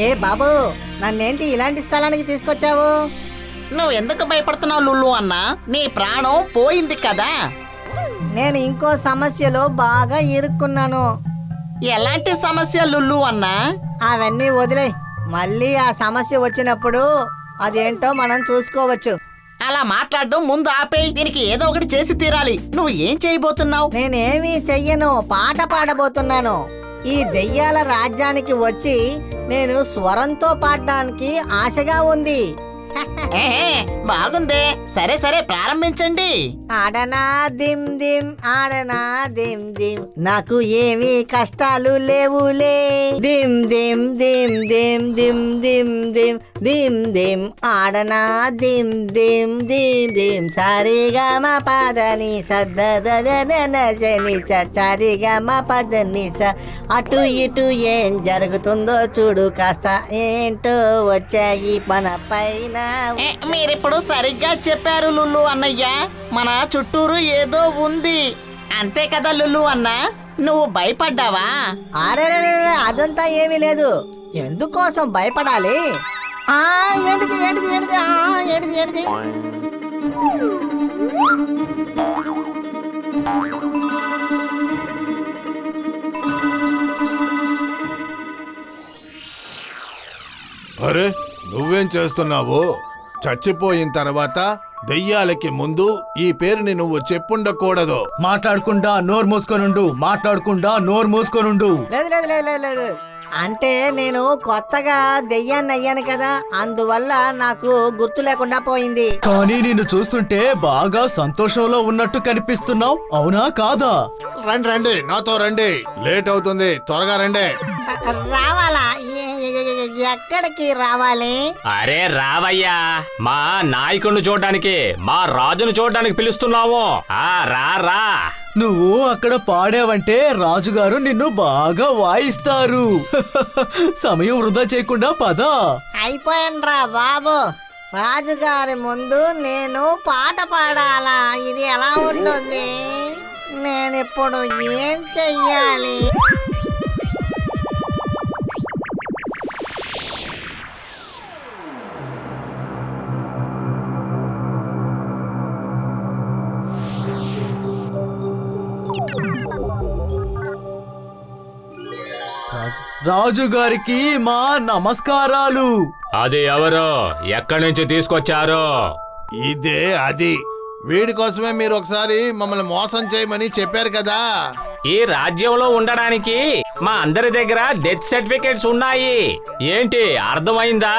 ఏ బాబు, నన్నేంటి ఇలాంటి స్థలానికి తీసుకొచ్చావు? నువ్వు ఎందుకు భయపడుతున్నావు లుల్లు అన్న? నీ ప్రాణం పోయింది కదా. నేను ఇంకో సమస్యలో బాగా ఇరుక్కున్నాను. ఎలాంటి సమస్య లుల్లు అన్న? అవన్నీ వదిలే, మళ్ళీ ఆ సమస్య వచ్చినప్పుడు అదేంటో మనం చూసుకోవచ్చు. అలా మాట్లాడడం ముందు ఆపేయి. దీనికి ఏదో ఒకటి చేసి తీరాలి. నువ్వు ఏం చేయబోతున్నావు? నేనేమీ చెయ్యను, పాట పాడబోతున్నాను. ఈ దెయ్యాల రాజ్యానికి వచ్చి నేను స్వరంతో పాడడానికి ఆశగా ఉంది. ఏహే, బాగుందే. సరే సరే, ప్రారంభించండి. ఆడనా దిమ్ దిమ్, ఆడనా దిమ్ దిమ్, నాకు ఏమీ కష్టాలు లేవులే. దిమ్ దిమ్ దిమ్ దిమ్ దిమ్ దిమ్ దిమ్ దిమ్ దిమ్, ఆడనా దిమ్ దిమ్ దిమ్ దిమ్, సరిగా మా పదని సద్దని సరిగా మా పదని స. అటు ఇటు ఏం జరుగుతుందో చూడు కాస్త, ఏంటో వచ్చాయి మన పైన. మీరిప్పుడు సరిగ్గా చెప్పారు లుల్లు అన్నయ్య. మన చుట్టూరు ఏదో ఉంది, అంతే కదా లుల్లు అన్న? నువ్వు భయపడ్డావా? అరే అదంతా ఏమీ లేదు. ఎందుకోసం భయపడాలి? ఏంటిది ఏంటిది ఏంటిది ఏంటిది ఏంటిది? అరే, నువ్వేం చేస్తున్నావు? చచ్చిపోయిన తర్వాత దెయ్యాలకి ముందు ఈ పేరుని నువ్వు చెప్పుండకూడదు. మాట్లాడకుండా నోరు మూసుకొనుండు, మాట్లాడకుండా నోరు మూసుకొనుండు. లేదు లేదు లేదు లేదు లేదు. అంటే నేను కొత్తగా దెయ్యాన్ని అయ్యాను కదా, అందువల్ల నాకు గుర్తు లేకుండా పోయింది. కానీ నిన్ను చూస్తుంటే బాగా సంతోషంలో ఉన్నట్టు కనిపిస్తున్నావు, అవునా కాదా? రండి రండి, నాతో రండి. లేట్ అవుతుంది, త్వరగా రండి. రావాలా? ఎక్కడికి రావాలి? అరే రావయ్యా, మా నాయకుడిని చూడడానికి, మా రాజును చూడడానికి పిలుస్తున్నాము. రా రా. నువ్వు అక్కడ పాడావంటే రాజుగారు నిన్ను బాగా వాయిస్తారు. సమయం వృధా చేయకుండా పద. అయిపోయానురా బాబు. రాజుగారి ముందు నేను పాట పాడాలా? ఇది ఎలా ఉంటుంది? నేనిప్పుడు ఏం చెయ్యాలి? రాజుగారికి మా నమస్కారాలు. అది ఎవరు? ఎక్కడి నుంచి తీసుకొచ్చారు? ఇదే అది. వీడి కోసమే మీరు ఒకసారి మమ్మల్ని మోసం చేయమని చెప్పారు కదా. ఈ రాజ్యంలో ఉండడానికి మా అందరి దగ్గర డెత్ సర్టిఫికేట్స్ ఉన్నాయి. ఏంటి అర్థమైందా?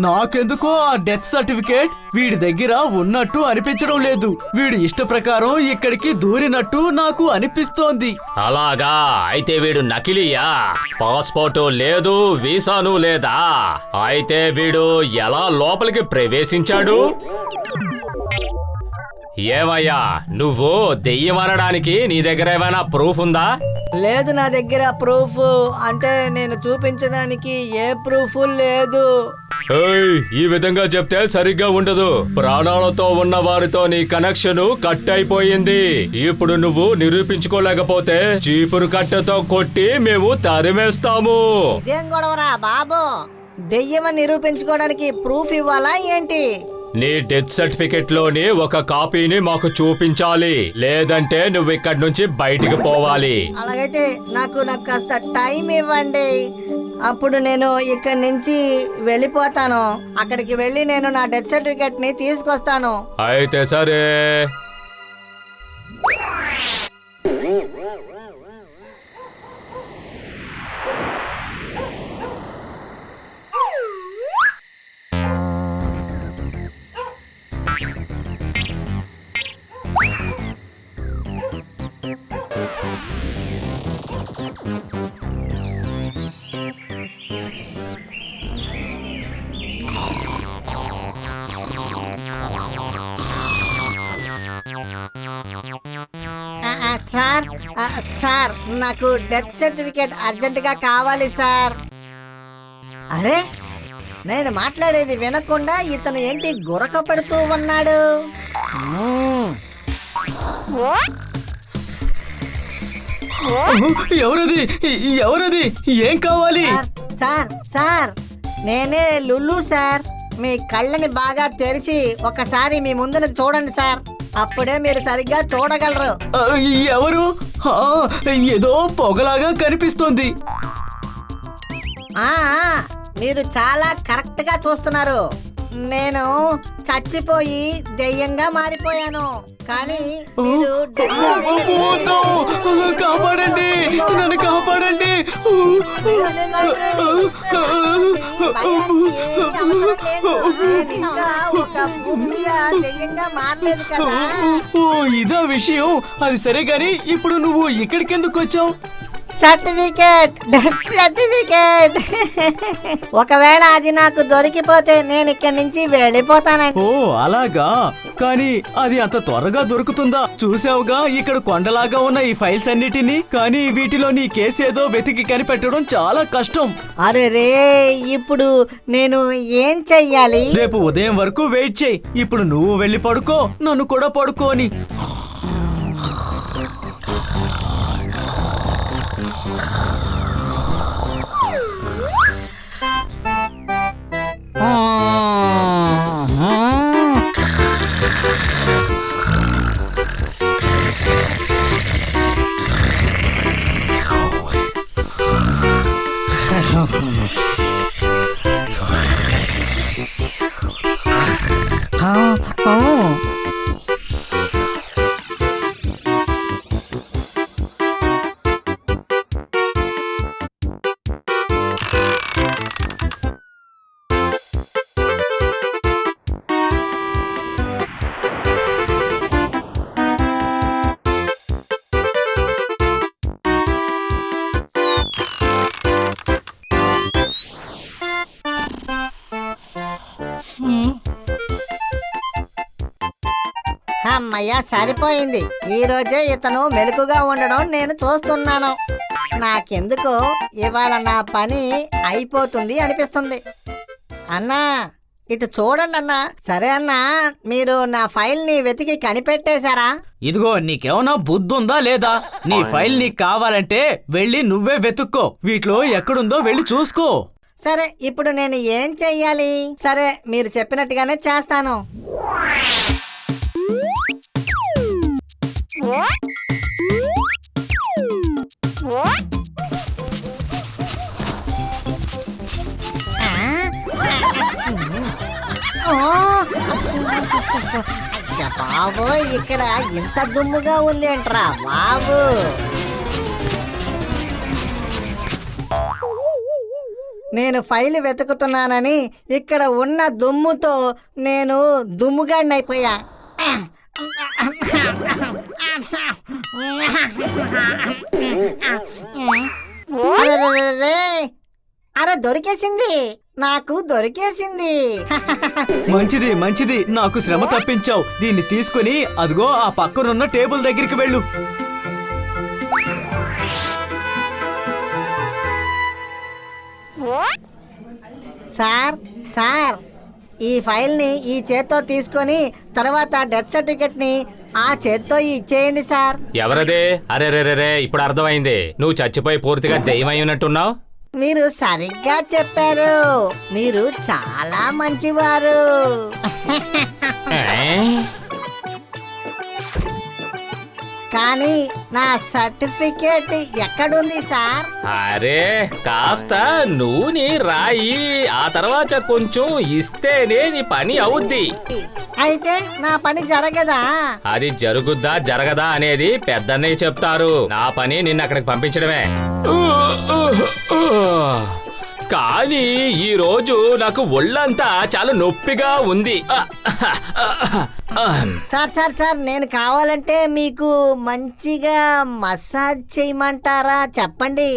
నాకెందుకో ఆ డెత్ సర్టిఫికేట్ వీడి దగ్గర ఉన్నట్టు అనిపించడం లేదు. వీడి ఇష్ట ప్రకారం ఇక్కడికి దూరినట్టు నాకు అనిపిస్తోంది. అలాగా? అయితే వీడు నకిలీయా? పాస్పోర్టు లేదు, వీసాను లేదా? అయితే వీడు ఎలా లోపలికి ప్రవేశించాడు? ఏమయ్యా, నువ్వు దెయ్యం అనడానికి నీ దగ్గర ఏమైనా ప్రూఫ్ ఉందా? లేదు నా దగ్గర ప్రూఫ్. అంటే నేను చూపించడానికి ఏ ప్రూఫ్ లేదు. ఈ విధంగా చెప్తే సరిగ్గా ఉండదు. ప్రాణాలతో ఉన్న వారితో నీ కనెక్షన్ కట్ అయిపోయింది. ఇప్పుడు నువ్వు నిరూపించుకోలేకపోతే చీపురు కట్టతో కొట్టి మేము తరిమేస్తాము. ఇదేం గొడవరా బాబు? దెయ్యం నిరూపించుకోవడానికి ప్రూఫ్ ఇవ్వాలా ఏంటి? నీ డెత్ సర్టిఫికెట్ లోని ఒక కాపీని మాకు చూపించాలి, లేదంటే నువ్వు ఇక్కడి నుంచి బయటికి పోవాలి. అలాగైతే నాకు కాస్త టైం ఇవ్వండి. అప్పుడు నేను ఇక్కడి నుంచి వెళ్ళిపోతాను. అక్కడికి వెళ్ళి నేను నా డెత్ సర్టిఫికెట్ ని తీసుకొస్తాను. అయితే సరే. సార్ సార్, నాకు డెత్ సర్టిఫికేట్ అర్జెంటుగా కావాలి సార్. అరే, నేను మాట్లాడేది వినకుండా ఇతను ఏంటి గురక పెడుతూ ఉన్నాడు? ఎవరది? ఎవరది? ఏం కావాలి? సార్ సార్ నేనే లుల్లు సార్. మీ కళ్ళని బాగా తెరిచి ఒకసారి మీ ముందున చూడండి సార్, అప్పుడే మీరు సరిగ్గా చూడగలరు. ఎవరు? ఏదో పొగలాగా కనిపిస్తోంది. ఆ మీరు చాలా కరెక్ట్ గా చూస్తున్నారు. నేను చచ్చిపోయి దెయ్యంగా మారిపోయాను, కానీ మీరు కాపాడండి, నన్ను కాపాడండి. ఇంకా ఒక పూర్తిగా దెయ్యంగా మారలేదు కదా. ఇదా విషయం. అది సరే గాని ఇప్పుడు నువ్వు ఇక్కడికి ఎందుకు వచ్చావు? Certificate, death certificate. ఒకవేళ అది నాకు దొరికిపోతే నేను ఇక్కడి నుంచి వెళ్ళిపోతానండి. ఓ అలాగా. కానీ అది అంత త్వరగా దొరుకుతుందా? చూసావుగా ఇక్కడ కొండలాగా ఉన్న ఈ ఫైల్స్ అన్నిటినీ, కానీ వీటిలో నీ కేసు ఏదో వెతికి కనిపెట్టడం చాలా కష్టం. అరే రే, ఇప్పుడు నేను ఏం చెయ్యాలి? రేపు ఉదయం వరకు వెయిట్ చేయి. ఇప్పుడు నువ్వు వెళ్ళి పడుకో, నన్ను కూడా పడుకోని. అమ్మయ్యా, సరిపోయింది. ఈ రోజే ఇతను మెలకుగా ఉండడం నేను చూస్తున్నాను. నాకెందుకో ఇవాళ నా పని అయిపోతుంది అనిపిస్తుంది. అన్నా ఇటు చూడండి అన్నా. సరే అన్నా, మీరు నా ఫైల్ ని వెతికి కనిపెట్టేశారా? ఇదిగో, నీకేమన్నా బుద్ధుందా లేదా? నీ ఫైల్ నీకు కావాలంటే వెళ్ళి నువ్వే వెతుక్కో. వీటిలో ఎక్కడుందో వెళ్ళి చూసుకో. సరే, ఇప్పుడు నేను ఏం చెయ్యాలి? సరే, మీరు చెప్పినట్టుగానే చేస్తాను. బాబు, ఇక్కడ ఇంత దుమ్ముగా ఉంది ఏంట్రా బాబు? నేను ఫైల్ వెతుకుతున్నానని ఇక్కడ ఉన్న దుమ్ముతో నేను దుమ్ముగాడినైపోయా. అరే దొరికేసింది, నాకు దొరికేసింది. మంచిది మంచిది, నాకు శ్రమ తప్పించావు. దీన్ని తీసుకుని అదిగో ఆ పక్కనున్న టేబుల్ దగ్గరికి వెళ్ళు. సార్ సార్, ఈ ఫైల్ ని ఈ చేత్తో తీసుకొని తర్వాత డెత్ సర్టిఫికెట్ ని ఆ చేత్తో ఇచ్చేయండి సార్. ఎవరదే? అరే రే రే, ఇప్పుడు అర్థమైంది. నువ్వు చచ్చిపోయి పూర్తిగా దెయ్యం ఉన్నట్టున్నావు. మీరు సరిగ్గా చెప్పారు, మీరు చాలా మంచివారు. కానీ నా సర్టిఫికేట్ ఎక్కడుంది సార్? అరే, కాస్త నూనె రాయి, ఆ తర్వాత కొంచెం ఇస్తేనే నీ పని అవుద్ది. అయితే నా పని జరగదా? అది జరుగుద్దా జరగదా అనేది పెద్దన్నయ్య చెప్తారు. నా పని నిన్ను అక్కడికి పంపించడమే. కానీ ఈ రోజు నాకు ఒళ్ళంతా చాలా నొప్పిగా ఉంది. సార్ సార్ సార్, నేను కావాలంటే మీకు మంచిగా మసాజ్ చేయమంటారా? చెప్పండి.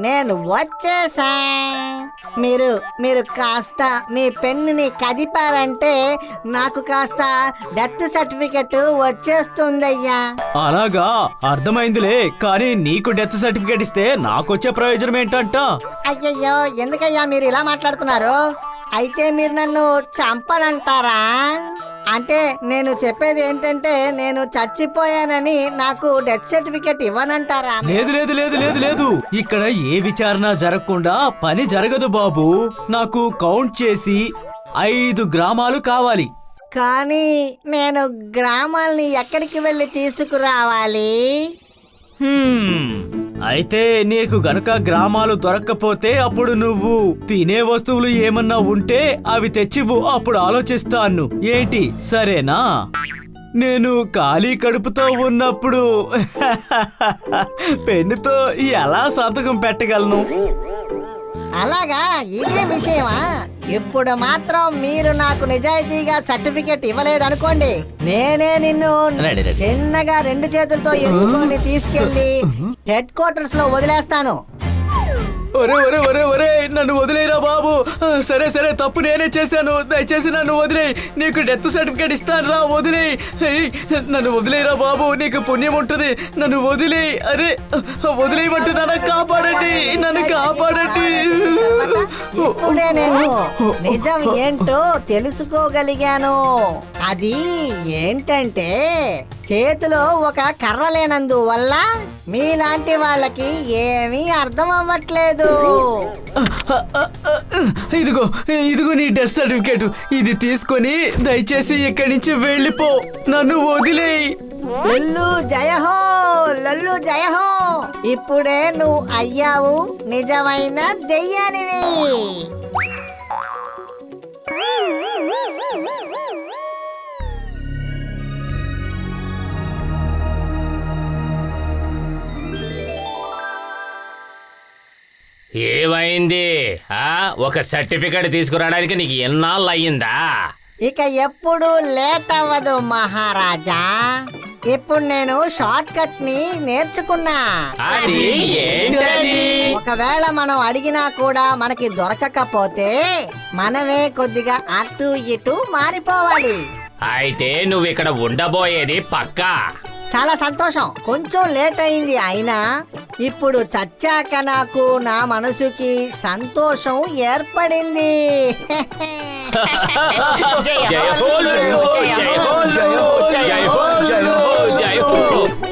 నేను వచ్చేసా. మీరు మీరు కాస్త మీ పెన్నుని కదిపారంటే నాకు కాస్త డెత్ సర్టిఫికెట్ వచ్చేస్తుందయ్యా. అలాగా, అర్థమైందిలే. కానీ నీకు డెత్ సర్టిఫికేట్ ఇస్తే నాకొచ్చే ప్రయోజనం ఏంటంట? అయ్యయ్యో, ఎందుకయ్యా మీరు ఇలా మాట్లాడుతున్నారు? అయితే మీరు నన్ను చంపనంటారా? అంటే నేను చెప్పేది ఏంటంటే నేను చచ్చిపోయానని నాకు డెత్ సర్టిఫికేట్ ఇవ్వనంటారా? లేదు లేదు లేదు లేదు లేదు, ఇక్కడ ఏ విచారణ జరగకుండా పని జరగదు బాబు. నాకు కౌంట్ చేసి 5 గ్రామాలు కావాలి. కానీ నేను గ్రామాల్ని ఎక్కడికి వెళ్ళి తీసుకురావాలి? అయితే నీకు గనక గ్రామాలు దొరక్కపోతే అప్పుడు నువ్వు తినే వస్తువులు ఏమన్నా ఉంటే అవి తెచ్చివు, అప్పుడు ఆలోచిస్తాను. ఏంటి, సరేనా? నేను ఖాళీ కడుపుతో ఉన్నప్పుడు పెన్నుతో ఎలా సంతకం పెట్టగలను? అలాగా, ఇదే విషయమా? ఇప్పుడు మాత్రం మీరు నాకు నిజాయితీగా సర్టిఫికెట్ ఇవ్వలేదనుకోండి, నేనే నిన్ను రెడీ, రెడీ. తిన్నగా 2 చేతులతో ఎత్తుకొని తీసుకెళ్లి హెడ్ క్వార్టర్స్ లో వదిలేస్తాను. ఒరే ఒరే ఒరే ఒరే, నన్ను వదిలేరా బాబు. సరే సరే, తప్పు నేనే చేశాను, దయచేసి నన్ను వదిలేయి. నీకు డెత్ సర్టిఫికేట్ ఇస్తాను రా, వదిలేయి. నన్ను వదిలేరా బాబు, నీకు పుణ్యం ఉంటుంది. నన్ను వదిలేయి. అరే, వదిలేయమంటున్నాను, కాపాడండి, నన్ను కాపాడండి. ఇప్పుడే నేను నిజం ఏంటో తెలుసుకోగలిగాను. అది ఏంటంటే, చేతిలో ఒక కర్ర లేనందువల్ల మీలాంటి వాళ్ళకి ఏమీ అర్థం అవ్వట్లేదు. ఇదిగో ఇదిగో నీ డెత్ సర్టిఫికేట్. ఇది తీసుకొని దయచేసి ఇక్కడి నుంచి వెళ్ళిపో, నన్ను వదిలేయి. లల్లు జయహో, లల్లు జయహో. ఇప్పుడే నువ్వు అయ్యావు నిజమైన దెయ్యానివి. ఏమైంది? ఒక సర్టిఫికేట్ తీసుకురావడానికి నీకు ఎన్నాళ్ళు అయ్యిందా? ఇక ఎప్పుడు లేట్ అవ్వదు మహారాజా. ఇప్పుడు నేను షార్ట్ కట్ ని నేర్చుకున్నా. అది ఏంటది? ఒకవేళ మనం అడిగినా కూడా మనకి దొరకకపోతే మనమే కొద్దిగా అటు ఇటు మారిపోవాలి. అయితే నువ్వు ఇక్కడ ఉండబోయేది పక్కా. చాలా సంతోషం. కొంచెం లేట్ అయింది, అయినా ఇప్పుడు చచ్చాక నాకు నా మనసుకి సంతోషం ఏర్పడింది. జై హో, జై హో, జై హో, జై హో, జై హో, జై హో.